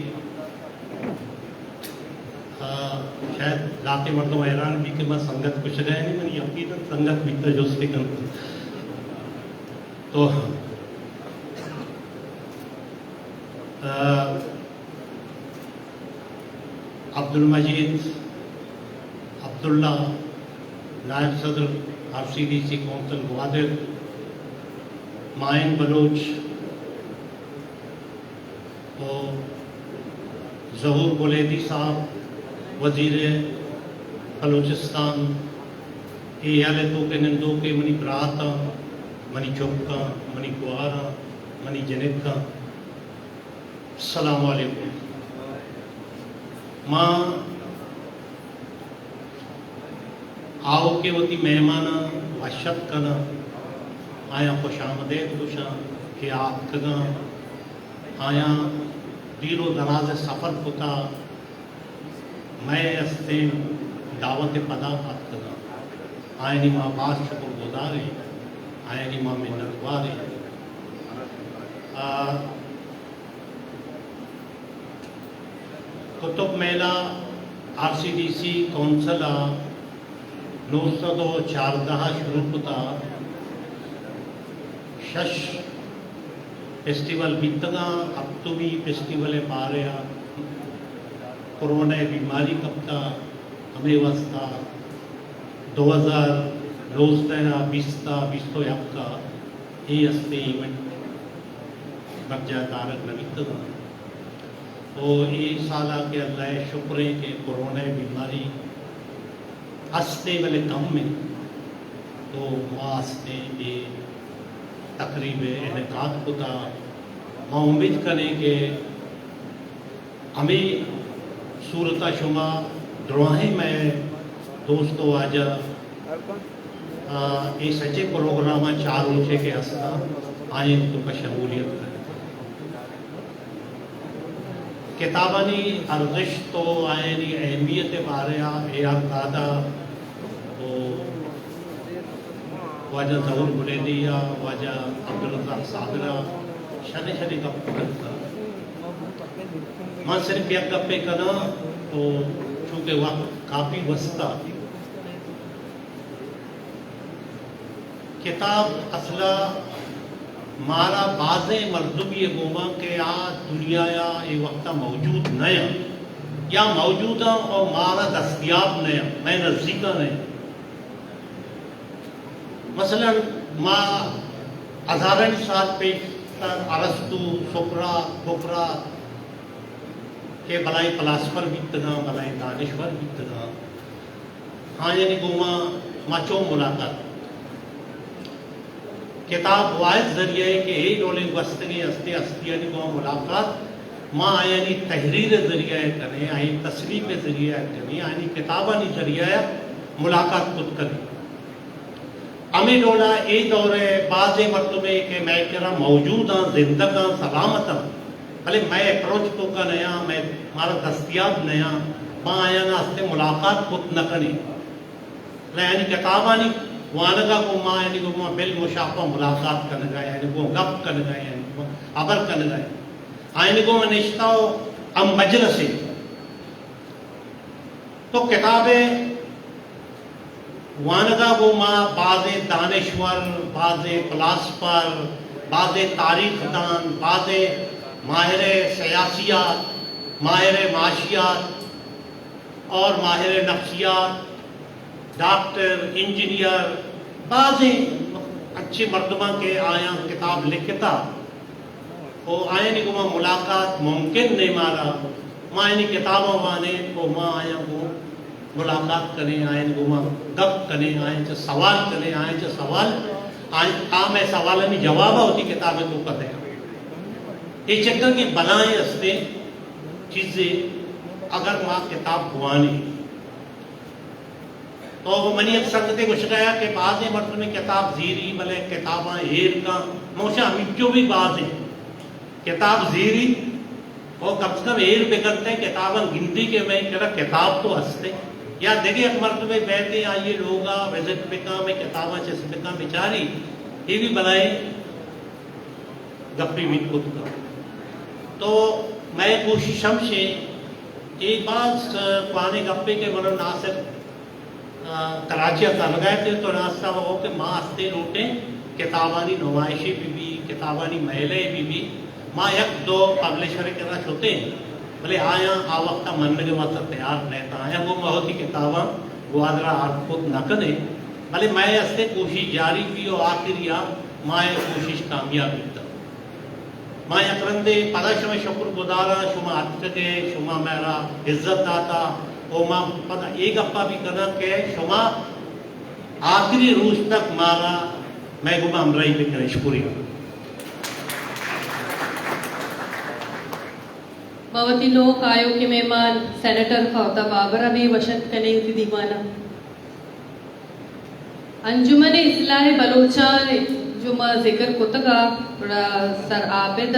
شاید ذاتی مردم حیران بھی کہ میں سنگت کچھ گئے نہیں، میں یقیناً سنگت بھی تجستی کرتا تو عبدالمجید عبداللہ نائب صدر RCDC कौंसल ग्वादर, माइन बलोच और ज़हूर बुलेदी साहब, वज़ीर बलूचिस्तान, ये याले तो के नंदो के मनी ब्राता, मनी चौका, मनी कुआरा, मनी जनिका, अस्सलामु अलैकुम। मां आओ के वती मेहमान वशत कना आया खुश आमदेद खुशा के आप कगा आया दीरो दराज सफ़र कुता मैं अस्ते दावत पदा हाथ कगा आयनी माँ बास शुक्र गुजारे आयनी माँ मिन्नतवारे। कुतुब मेला RCDC कौंसल 914 शुरू कुता शश फेस्टिवल बीतगा अब तो भी फेस्टिवल पारिया कोरोना बीमारी कब हमें वस्ता 2000 रोज तैना 20 यक्का ये हस्ते इवेंट बच्चा तारक नवीतगा और ये साला के अल्लाह शुक्र है कि कोरोना बीमारी हस्ते वाले कम में तो वास्ते ये तकरीब इनकाद होता मैं उम्मीद करें कि हमें सूरत शुमा दुआएं में दोस्तों आज ये सच्चे प्रोग्राम 4 रोजे के हस्ता आए तो का शमूलियत करें किताबानी अर्जिश तो आयनी अहमियत बारे यार दादा तो वाजा ज़हूर बुलेदिया वाजा अब्दुल रज़ाक सागरा शने शने का करता मैं सिर्फ एक गप्पे करना तो चूँकि वक्त काफ़ी वस्ता किताब असला मारा बाज़े मर्दुबी गोमा के आज दुनिया या ये वक्त मौजूद नया या मौजूदा और मारा दस्तियाब नया मैं नज़दीका नहीं मसलन माँ हज़ारन साल पेशतर अरस्तु सोक्रा के बलाई फलासफर बीतगा बलाई दानिश्वर बीतगा हाँ यानी गोमा माचो मुलाकात किताब वायद जरिए के ही डोलिंग वस्तगी हस्ते हस्ती यानी गोमा मुलाकात माँ यानी तहरीर जरिए करें आई तस्लीम जरिए करें यानी किताबानी जरिए मुलाकात खुद करें हमें डोला ये दौरे बाज़े मरतबे के मैं करा मौजूद हाँ जिंदगा सलामत हाँ भले मैं अप्रोच तो का नया मैं मारा दस्तियाब नया माँ आया ना हस्ते मुलाकात खुद न करी यानी किताबानी वानगा को माँ यानी को माँ बिल मुशाफा मुलाकात कर गए यानी को गप कर गए यानी को अबर कर गए आयन को निश्ता हम मजलसे तो किताबें वानगा वो माँ बाज़े दानिश्वर बाज़े फलासफर बाज़े तारीखदान बाज़े माहिर सियासियात माहिर माशियात और माहिर नफ्सियात डॉक्टर इंजीनियर बाज़े अच्छे मर्दमा के आया किताब लिखता और आयन को माँ मुलाकात मुमकिन नहीं मारा माँ इन किताबों माने तो माँ आया को मुलाकात करें आयन को माँ गप करें आयन से सवाल करें आयन से सवाल आम है सवाल में जवाब होती किताबें तो कहते हैं ये चक्कर की बनाए हस्ते चीज़ें अगर माँ किताब गुआनी तो मनी संगते कुछ गया कि बाज़े मर्द में किताब जीरी भले किताबा हेर का मोशा मिक्यो भी बाज़ है किताब जीरी और कम से कम हेर पे करते हैं किताबन गिनती के मैं कह किताब तो हंसते या देखिए एक मर्द में बैठे आइए लोग विजिट पिका में किताबा चस्पिका बेचारी ये भी बनाए गप्पी भी खुद का तो मैं कोशिश हमसे एक बात पाने गप्पे के मन नासिर कराची कर गए थे तो नाश्ता हो कि माँ हस्ते रोटे किताबानी नुमाइशें भी किताबानी महले भी माँ एक दो पब्लिशर करना होते हैं भले आया आ वक्त मन के मत तैयार रहता आया वो बहुत ही किताबा ग्वादरा हाथ खुद न करे भले मैं हस्ते कोशिश जारी की और आखिर या माए कोशिश कामयाब होता मैं अकरंदे पदा शुमा शुक्रगुजारा शुमा अटके शुमा मेरा इज्जत दाता और माँ पता एक अप्पा भी करना के शुमा आखिरी रोज तक मारा मैं गुमा हमराई पे करें शुक्रिया मवती लोक आयोग के मेहमान सेनेटर खौता बाबरा भी वशत कने थी दीवाना अंजुमन इस्लाह बलोचान जो माँ जिक्र कुतगा सर आबिद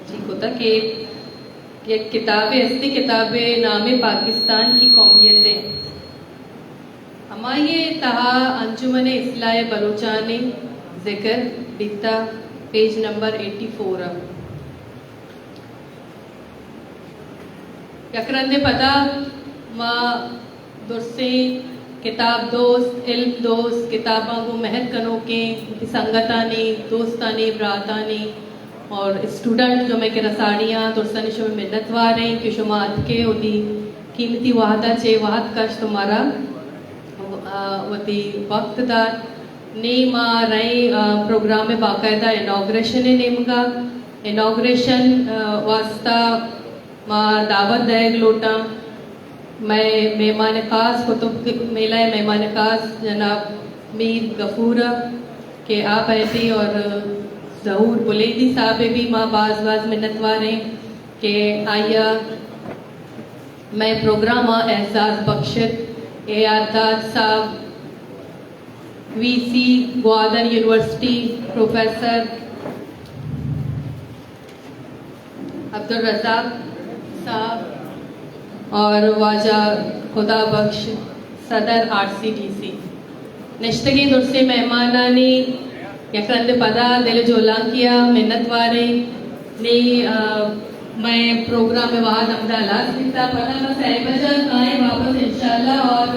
जी कुता के ये किताबें अस्ती किताबें नामे पाकिस्तान की कौमियतें हमारे तहा अंजुमन इस्लाह बलोचानी जिक्र बीता पेज नंबर 84 यकरंदे पता माँ दुर्से किताब दोस्त इल्म दोस्त किताबा को महर कनो के संगतानी दोस्तानी बरातानी और स्टूडेंट जो मैं के रसाड़ियाँ दुर्सनी शुभ मिन्नतवार हैं कि शुमात के उदी कीमती वाहदा चे वाहद कश तुम्हारा वती वक्त दार ने माँ रहे प्रोग्राम में बाकायदा इनाग्रेशन है नेमगा इनाग्रेशन वास्ता माँ दावत दएग लोटा मैं मेहमान खास कुतुब मेला मेहमान खास जनाब मीर गफूर के आप ऐसी और जहूर बुलेदी साहब भी माँ बाज मिन्नतवार हैं कि आया मैं प्रोग्राम एहसास बख्शत ए आदाद साहब VC Gwadar university professor Abdul Razzaq साहब और वाजा खुदा बख्श सदर RCTC नश्तगी दुर्से मेहमानानी यकरंद पदा दिल जोला किया मिन्नतवारे ने मैं प्रोग्राम में वहाँ अमदाला सीखता पता मैं 6 बजे आए वापस इंशाल्लाह और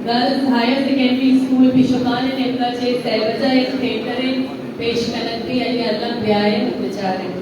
गर्ल्स हायर सेकेंडरी स्कूल पिशुकान ने इनका 6 बजे एक थिएटर पेश करने भी अल्लाह ब्याए बेचारे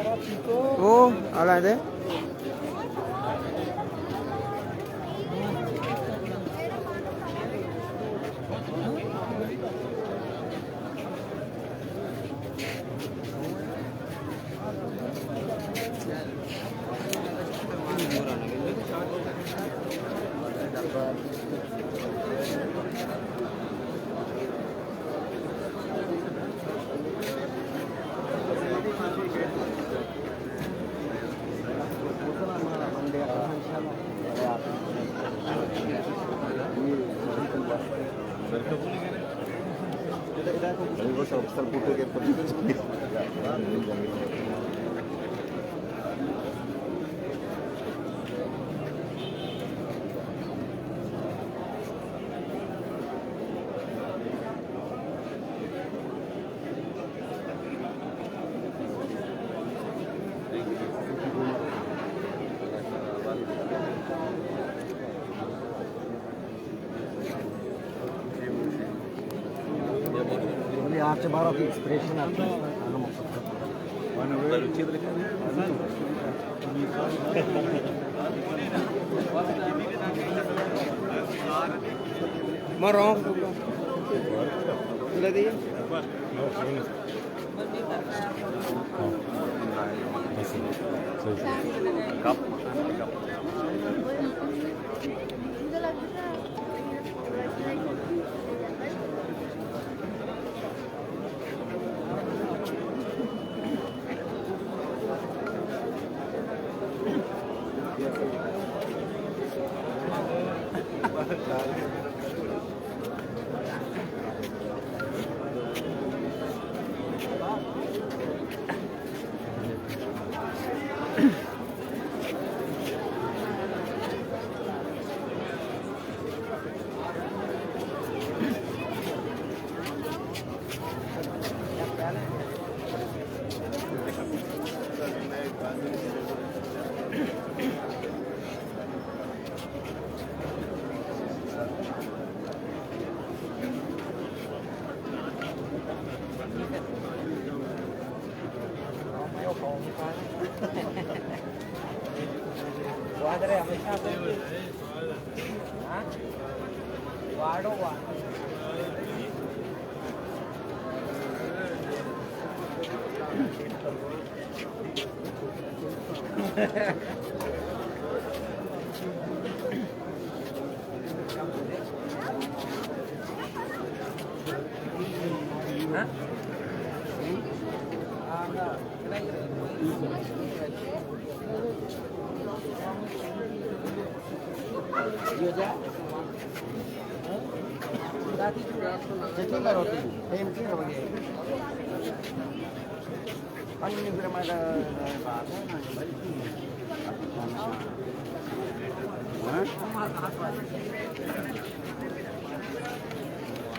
Oh, ala deh. आपसे बार आपकी एक्सप्रेशन आता है मैं रॉन्ग लगी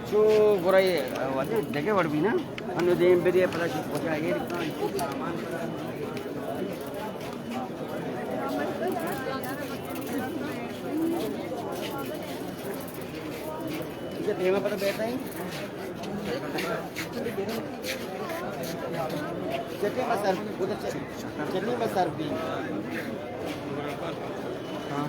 So, borai wajah jaga berbina. Anu dia beri apa lagi? Wajah air itu saman. Kita terima pada beta ini. Chutney masar, udah chutney masar भी. हाँ.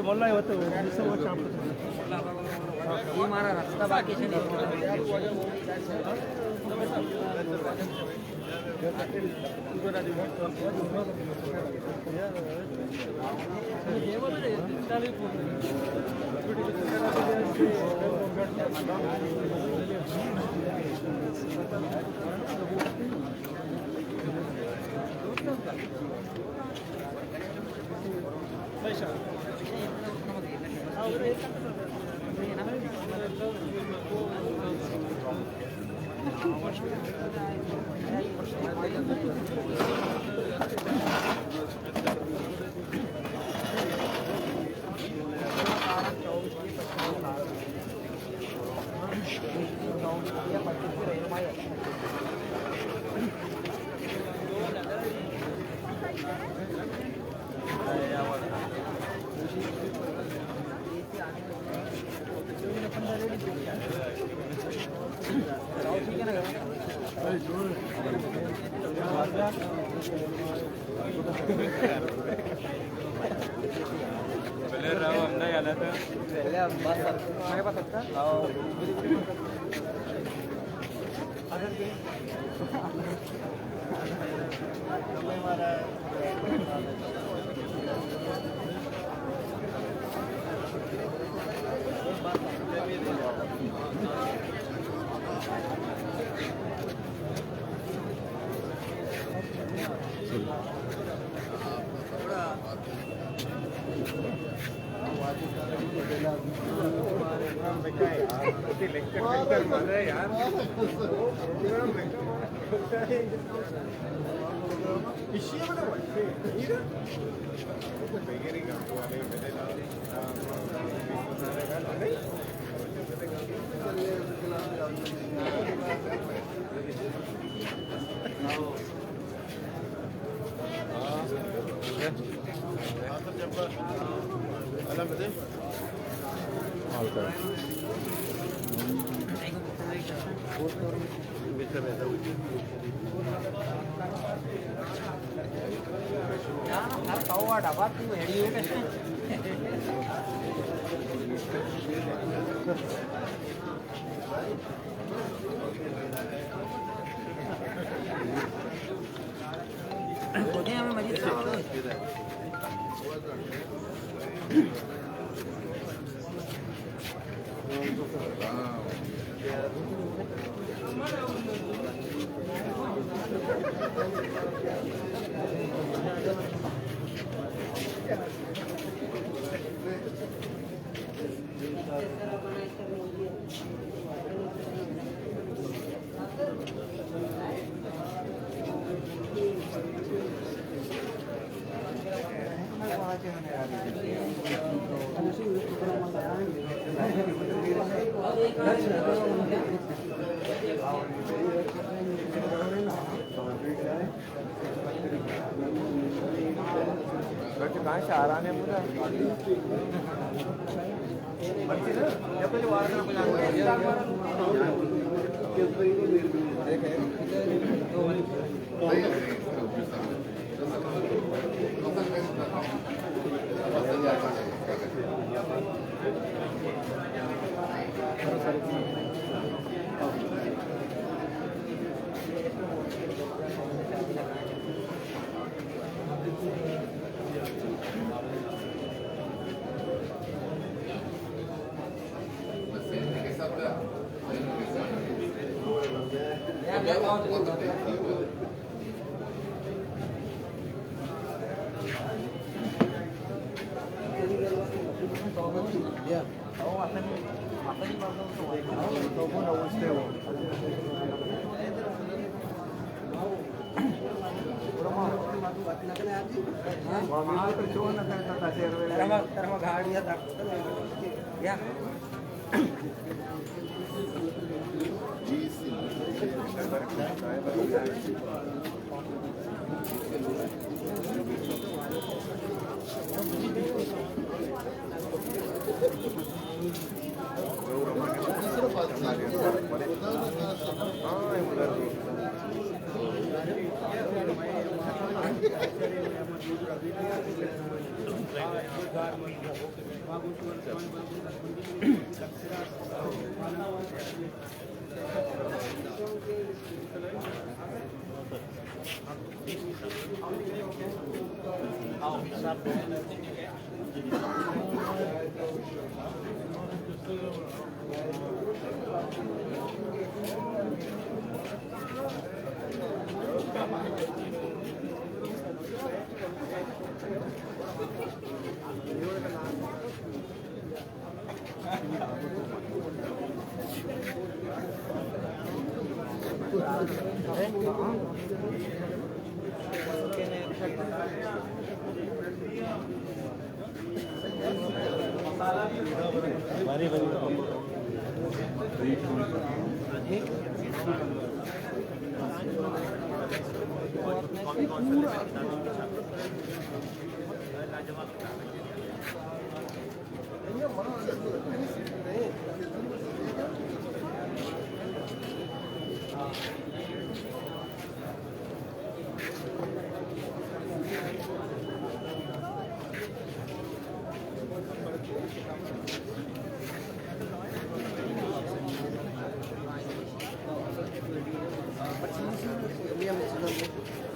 बोलना है तो वो शाम को ये हमारा रास्ता बाकी से नहीं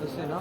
इससे ना